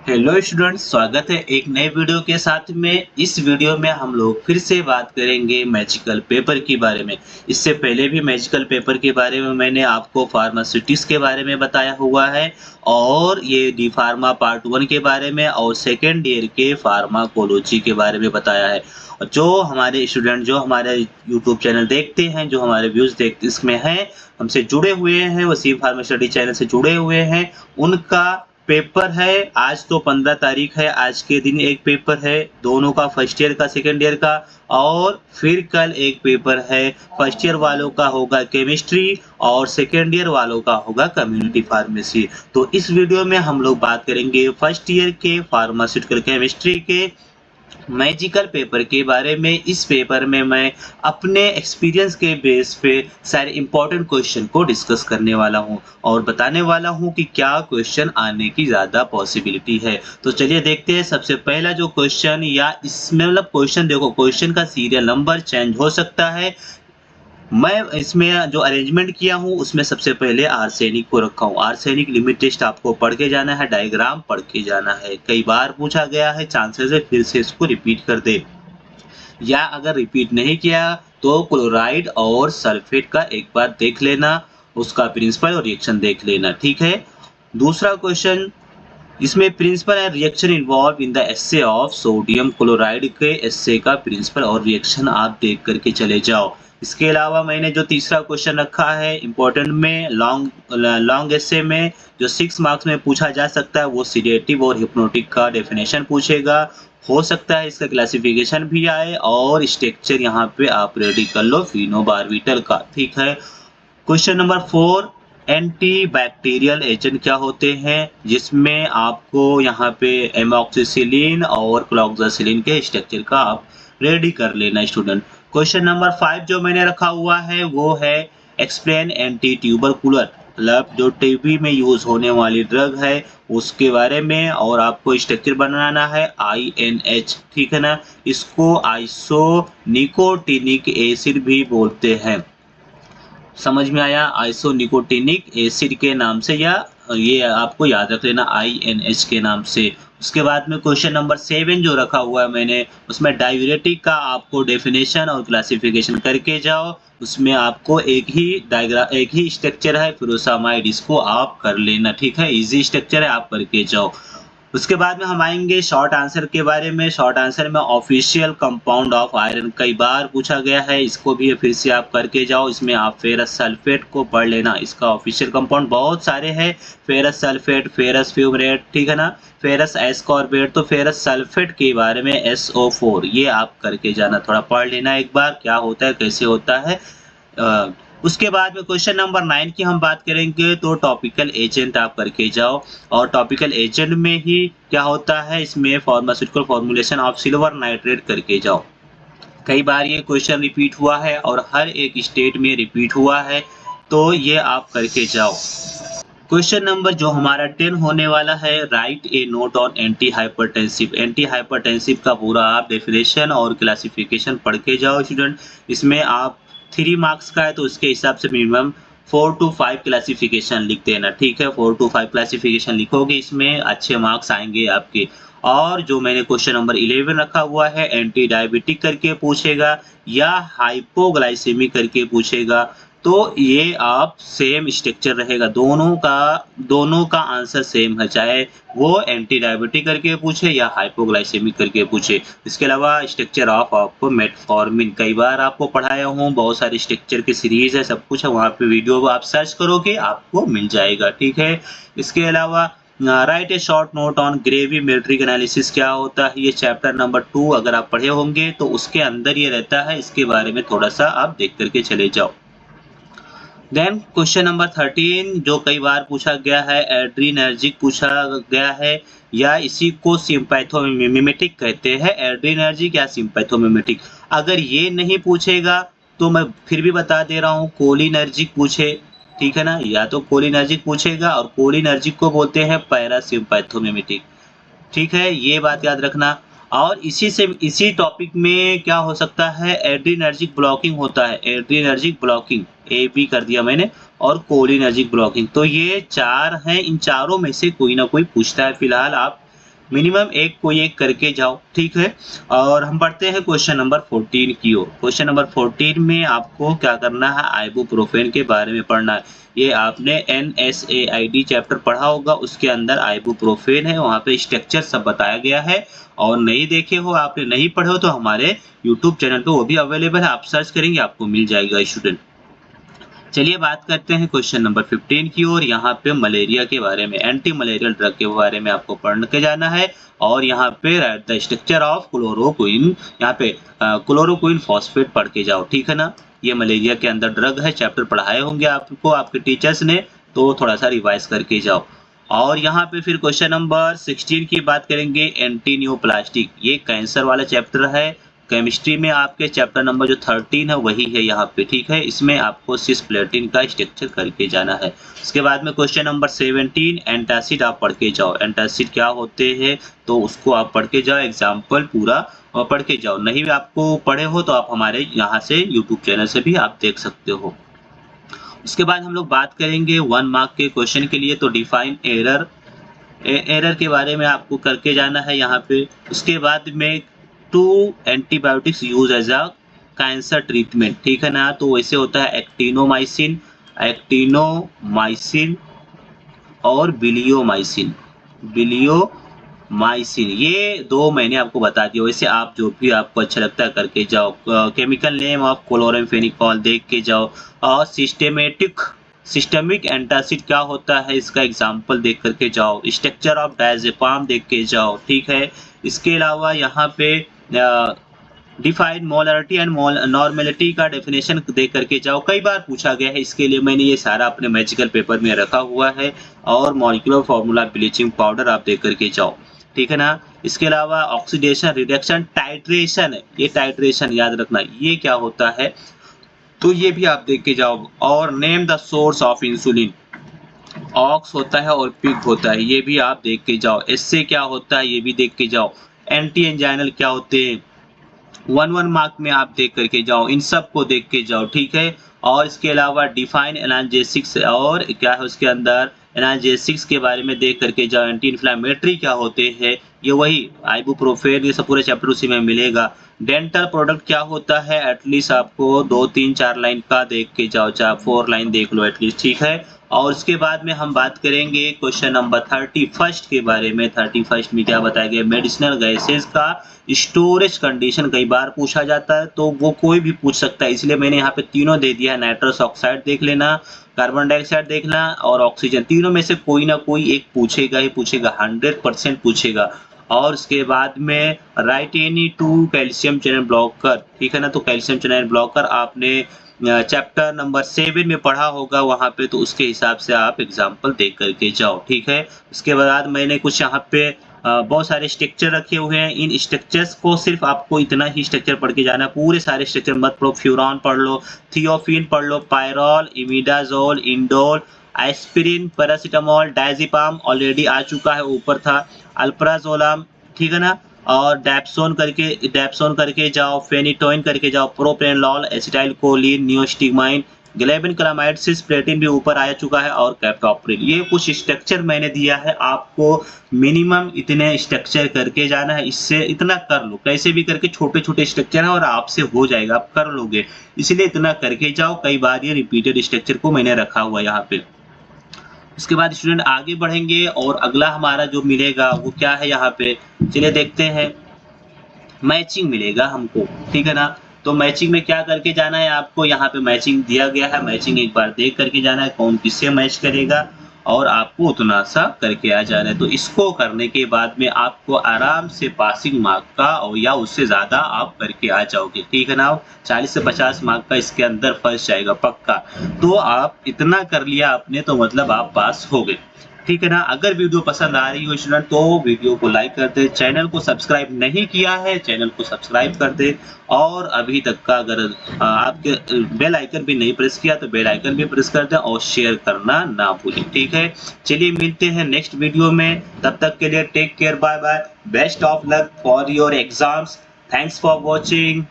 Hello students, स्वागत है एक नए वीडियो के साथ में। इस वीडियो में हम लोग फिर से बात करेंगे मैजिकल पेपर के बारे में। इससे पहले भी मैजिकल पेपर के बारे में मैंने आपको फार्मास्यूटिक्स के बारे में बताया हुआ है और ये डी फार्मा पार्ट 1 के बारे में और सेकेंड ईयर के फार्माकोलॉजी के बारे में बताया है। और जो हमारे स्टूडेंट जो हमारे यूट्यूब चैनल देखते हैं, जो हमारे व्यूज देखते इसमें हैं, हमसे जुड़े हुए हैं, वो सी फार्मा स्टडी चैनल से जुड़े हुए हैं, उनका पेपर है। आज तो 15 तारीख है, आज के दिन एक पेपर है, दोनों का फर्स्ट ईयर का सेकंड ईयर का। और फिर कल एक पेपर है, फर्स्ट ईयर वालों का होगा केमिस्ट्री और सेकंड ईयर वालों का होगा कम्युनिटी फार्मेसी। तो इस वीडियो में हम लोग बात करेंगे फर्स्ट ईयर के फार्मास्यूटिकल केमिस्ट्री के मैजिकल पेपर के बारे में। इस पेपर में मैं अपने एक्सपीरियंस के बेस पे सारे इंपॉर्टेंट क्वेश्चन को डिस्कस करने वाला हूं और बताने वाला हूं कि क्या क्वेश्चन आने की ज़्यादा पॉसिबिलिटी है। तो चलिए देखते हैं। सबसे पहला जो क्वेश्चन या इसमें मतलब क्वेश्चन देखो, क्वेश्चन का सीरियल नंबर चेंज हो सकता है। मैं इसमें जो अरेंजमेंट किया हूँ उसमें सबसे पहले आर्सेनिक को रखा हूँ। आर्सेनिक लिमिट टेस्ट आपको पढ़ के जाना है, डायग्राम पढ़ के जाना है। कई बार पूछा गया है, चांसेस है फिर से इसको रिपीट कर दे, या अगर रिपीट नहीं किया तो क्लोराइड और सल्फेट का एक बार देख लेना, उसका प्रिंसिपल और रिएक्शन देख लेना, ठीक है। दूसरा क्वेश्चन, इसमें principle and reaction involved in the assay of sodium chloride के एस्से का प्रिंसिपल और रिएक्शन आप देख करके चले जाओ। इसके अलावा मैंने जो तीसरा क्वेश्चन रखा है इंपॉर्टेंट में, लॉन्ग एस्से में जो 6 मार्क्स में पूछा जा सकता है, वो सीडेटिव और हिप्नोटिक का डेफिनेशन पूछेगा। हो सकता है इसका क्लासिफिकेशन भी आए और स्ट्रक्चर यहाँ पे आप रेडी कर लो फिनोबार्बिटल का, ठीक है। Question number 4, anti bacterial agent क्या होते हैं, जिसमें आपको यहाँ पे एमॉक्सिसिलिन और क्लोक्सासिलिन के स्ट्रक्चर का आप रेडी कर लेना स्टूडेंट। क्वेश्चन नंबर 5 जो मैंने रखा हुआ है वो है एक्सप्लेन एंटी ट्यूबरकुलर, मतलब जो टीबी में यूज होने वाली ड्रग है उसके बारे में, और आपको स्ट्रक्चर बनाना है INH, ठीक है ना। इसको आइसो निकोटिनिक एसिड भी बोलते हैं। समझ में आया, आइसोनिकोटिनिक एसिड के नाम से, या ये आपको याद रख लेना INH के नाम से। उसके बाद में क्वेश्चन नंबर 7 जो रखा हुआ है मैंने, उसमें डायूरेटिक का आपको डेफिनेशन और क्लासिफिकेशन करके जाओ। उसमें आपको एक ही स्ट्रक्चर है फ्यूरोसामाइड, इसको आप कर लेना, ठीक है। इजी स्ट्रक्चर है, आप करके जाओ। उसके बाद में हम आएंगे शॉर्ट आंसर के बारे में। शॉर्ट आंसर में ऑफिशियल कंपाउंड ऑफ आयरन कई बार पूछा गया है, इसको भी फिर से आप करके जाओ। इसमें आप फेरस सल्फेट को पढ़ लेना, इसका ऑफिशियल कंपाउंड बहुत सारे हैं, फेरस सल्फेट, फेरस फ्यूमरेट, ठीक है ना, फेरस एस्कॉर्बेट। तो फेरस सल्फेट के बारे में SO4 ये आप करके जाना, थोड़ा पढ़ लेना एक बार क्या होता है कैसे होता है। उसके बाद में क्वेश्चन नंबर 9 की हम बात करेंगे, तो टॉपिकल एजेंट आप करके जाओ। और टॉपिकल एजेंट में ही क्या होता है, इसमें pharmaceutical formulation of silver nitrate करके जाओ। कई बार ये क्वेश्चन रिपीट हुआ है और हर एक स्टेट में रिपीट हुआ है, तो ये आप करके जाओ। क्वेश्चन नंबर जो हमारा 10 होने वाला है, right A note on anti hypertensive. Anti hypertensive का पूरा आप डेफिनेशन और क्लासिफिकेशन पढ़ के जाओ स्टूडेंट। इसमें आप 3 मार्क्स का है तो उसके हिसाब से मिनिमम 4 to 5 क्लासिफिकेशन लिख देना, ठीक है। 4 to 5 क्लासिफिकेशन लिखोगे, इसमें अच्छे मार्क्स आएंगे आपके। और जो मैंने क्वेश्चन नंबर 11 रखा हुआ है, एंटी डायबिटिक करके पूछेगा या हाइपोग्लाइसेमिक करके पूछेगा, तो ये आप सेम स्ट्रक्चर रहेगा, दोनों का आंसर सेम है, चाहे वो एंटी डायबिटिक करके पूछे या हाइपोग्लाइसेमिक करके पूछे। इसके अलावा स्ट्रक्चर ऑफ आपको मेटफॉर्मिन कई बार आपको पढ़ाया हूँ, बहुत सारी स्ट्रक्चर की सीरीज है, सब कुछ है, वहाँ पे वीडियो आप सर्च करोगे आपको मिल जाएगा, ठीक है। इसके अलावा write a short note on gravimetric analysis क्या होता है, ये चैप्टर नंबर 2 अगर आप पढ़े होंगे तो उसके अंदर ये रहता है, इसके बारे में थोड़ा सा आप देख करके चले जाओ। देन क्वेश्चन नंबर 13 जो कई बार पूछा गया है, एड्रीनर्जिक पूछा गया है, या इसी को सिम्पैथोमिमेटिक कहते हैं, एड्रीनर्जिक या सिम्पैथोमिमेटिक। अगर ये नहीं पूछेगा तो मैं फिर भी बता दे रहा हूँ, कोलिनर्जिक पूछे, ठीक है ना, या तो कोलिनर्जिक पूछेगा और कोलिनर्जिक को बोलते हैं पैरासिम्पैथोमिमेटिक, ठीक है, ये बात याद रखना। और इसी टॉपिक में क्या हो सकता है, एड्रीनर्जिक ब्लॉकिंग होता है, एड्रीनर्जिक ब्लॉकिंग ए बी कर दिया मैंने, और कोलिनर्जिक ब्लॉकिंग। तो ये 4 हैं, इन चारों में से कोई ना कोई पूछता है। फिलहाल आप मिनिमम एक कोई एक करके जाओ, ठीक है। और हम बढ़ते हैं क्वेश्चन नंबर 14 की ओर। क्वेश्चन नंबर 14 में आपको क्या करना है, आइबुप्रोफेन के बारे में पढ़ना है। ये आपने NSAID चैप्टर पढ़ा होगा, उसके अंदर आइबुप्रोफेन है, वहाँ पे स्ट्रक्चर सब बताया गया है। और नहीं देखे हो, आपने नहीं पढ़े हो, तो हमारे यूट्यूब चैनल पे वो भी अवेलेबल है, आप सर्च करेंगे आपको मिल जाएगा स्टूडेंट। चलिए बात करते हैं क्वेश्चन नंबर 15 की ओर। यहाँ पे मलेरिया के बारे में, एंटी मलेरियल ड्रग के बारे में आपको पढ़ के जाना है। और यहाँ पे right the structure of chloroquine, यहाँ पे क्लोरोक्विन फॉस्फेट पढ़ के जाओ, ठीक है ना। ये मलेरिया के अंदर ड्रग है, चैप्टर पढ़ाए होंगे आपको आपके टीचर्स ने, तो थोड़ा सा रिवाइज करके जाओ। और यहाँ पे फिर क्वेश्चन नंबर 16 की बात करेंगे, एंटी न्यूप्लास्टिक। ये कैंसर वाला चैप्टर है। केमिस्ट्री में आपके चैप्टर नंबर जो 13 है वही है यहाँ पे, ठीक है। इसमें आपको सिस्प्लेटिन का स्ट्रक्चर करके जाना है। उसके बाद में क्वेश्चन नंबर 17, एंटासिड आप पढ़ के जाओ। एंटासिड क्या होते हैं तो उसको आप पढ़ के जाओ, एग्जाम्पल पूरा पढ़ के जाओ। नहीं भी आपको पढ़े हो तो आप हमारे यहाँ से यूट्यूब चैनल से भी आप देख सकते हो। उसके बाद हम लोग बात करेंगे 1 मार्क के क्वेश्चन के लिए, तो डिफाइन एरर। एरर के बारे में आपको करके जाना है यहाँ पे। उसके बाद में 2 antibiotics use as a cancer treatment, ठीक है ना। तो वैसे होता है एक्टिनोमाइसिन, एक्टिनोमाइसिन और बिलियोमाइसिन। ये दो मैंने आपको बता दिया। वैसे आप जो भी आपको अच्छा लगता है करके जाओ। केमिकल नेम ऑफ क्लोरामफेनिकॉल देख के जाओ। और सिस्टमिक एंटासिड क्या होता है इसका एग्जाम्पल देख करके जाओ। स्ट्रक्चर ऑफ डायजेपाम देख के जाओ, ठीक है। इसके अलावा यहाँ पे डिफाइन मोलरिटी एंड नॉर्मेलिटी का डेफिनेशन देख करके जाओ, कई बार पूछा गया है, इसके लिए मैंने ये सारा अपने मैजिकल पेपर में रखा हुआ है। और मॉलिक्यूलर फार्मूला ब्लीचिंग पाउडर आप देख करके जाओ, ठीक है ना। इसके अलावा ऑक्सीडेशन रिडक्शन टाइट्रेशन, ये टाइट्रेशन याद रखना ये क्या होता है, तो ये भी आप देख के जाओ। और name the source of insulin, ox होता है और पिग होता है, ये भी आप देख के जाओ। इससे क्या होता है ये भी देख के जाओ। एंटी एंजाइनल क्या होते हैं, 1 मार्क में आप देख करके जाओ, इन सब को देख के जाओ, ठीक है। और इसके अलावा डिफाइन एनाल्जेसिक्स, और क्या है उसके अंदर एनाल्जेसिक्स के बारे में देख करके जाओ। एंटी इन्फ्लेमेटरी क्या होते हैं, ये वही आइबुप्रोफेन, ये सब पूरे चैप्टर उसी में मिलेगा। डेंटल प्रोडक्ट क्या होता है, एटलीस्ट आपको 2 3 4 लाइन का देख के जाओ, चाहे 4 लाइन देख लो एटलीस्ट, ठीक है। और उसके बाद में हम बात करेंगे क्वेश्चन नंबर 31 के बारे में। 31 में क्या बताया गया, मेडिसिनल गैसेस का स्टोरेज कंडीशन कई बार पूछा जाता है, तो वो कोई भी पूछ सकता है, इसलिए मैंने यहाँ पे तीनों दे दिया है। नाइट्रस ऑक्साइड देख लेना, कार्बन डाइऑक्साइड देखना और ऑक्सीजन, तीनों में से कोई ना कोई एक पूछेगा ही पूछेगा, 100% पूछेगा। और उसके बाद में right any 2 calcium channel blocker, ठीक है ना। तो कैल्शियम चैनल ब्लॉकर आपने चैप्टर नंबर 7 में पढ़ा होगा वहाँ पे, तो उसके हिसाब से आप एग्जाम्पल देख करके जाओ, ठीक है। उसके बाद मैंने कुछ यहाँ पे बहुत सारे स्ट्रक्चर रखे हुए हैं। इन स्ट्रक्चर्स को सिर्फ आपको इतना ही स्ट्रक्चर पढ़ के जाना है, पूरे सारे स्ट्रक्चर मत पढ़ो। फ्यूरॉन पढ़ लो, थियोफिन पढ़ लो, pyrrole, imidazole, indole, aspirin, paracetamol, diazepam already आ चुका है, ऊपर था। अल्प्राजोलम, ठीक है ना। और डैप्सोन करके जाओ, फेनिटोइन करके जाओ, प्रोप्रेनलॉल, एसिटाइल कोलिन, नियोस्टिमाइन, ग्लेबिन क्लामाइड, सिस्प्लेटिन भी ऊपर आ चुका है, और कैप्टोप्रिल। ये कुछ स्ट्रक्चर मैंने दिया है आपको, मिनिमम इतने स्ट्रक्चर करके जाना है। इससे इतना कर लो, कैसे भी करके छोटे छोटे स्ट्रक्चर है और आपसे हो जाएगा, आप कर लोगे, इसलिए इतना करके जाओ। कई बार ये रिपीटेड स्ट्रक्चर को मैंने रखा हुआ यहाँ पे। उसके बाद स्टूडेंट आगे बढ़ेंगे और अगला हमारा जो मिलेगा वो क्या है यहाँ पे, चलिए देखते हैं। मैचिंग मिलेगा हमको, ठीक है ना। तो मैचिंग में क्या करके जाना है आपको, यहाँ पे मैचिंग दिया गया है, मैचिंग एक बार देख करके जाना है कौन किससे मैच करेगा, और आपको उतना सा करके आ जाना है। तो इसको करने के बाद में आपको आराम से पासिंग मार्क का और या उससे ज़्यादा आप करके आ जाओगे, ठीक है ना। 40 से 50 मार्क का इसके अंदर फंस जाएगा पक्का। तो आप इतना कर लिया आपने तो मतलब आप पास हो गए, ठीक है ना। अगर वीडियो पसंद आ रही हो स्टूडेंट तो वीडियो को लाइक कर दे, चैनल को सब्सक्राइब नहीं किया है चैनल को सब्सक्राइब कर दे, और अभी तक का अगर आपके बेल आइकन भी नहीं प्रेस किया तो बेल आइकन भी प्रेस कर दें और शेयर करना ना भूलें, ठीक है। चलिए मिलते हैं नेक्स्ट वीडियो में, तब तक के लिए take care, bye bye, best of luck for your exams, thanks for watching.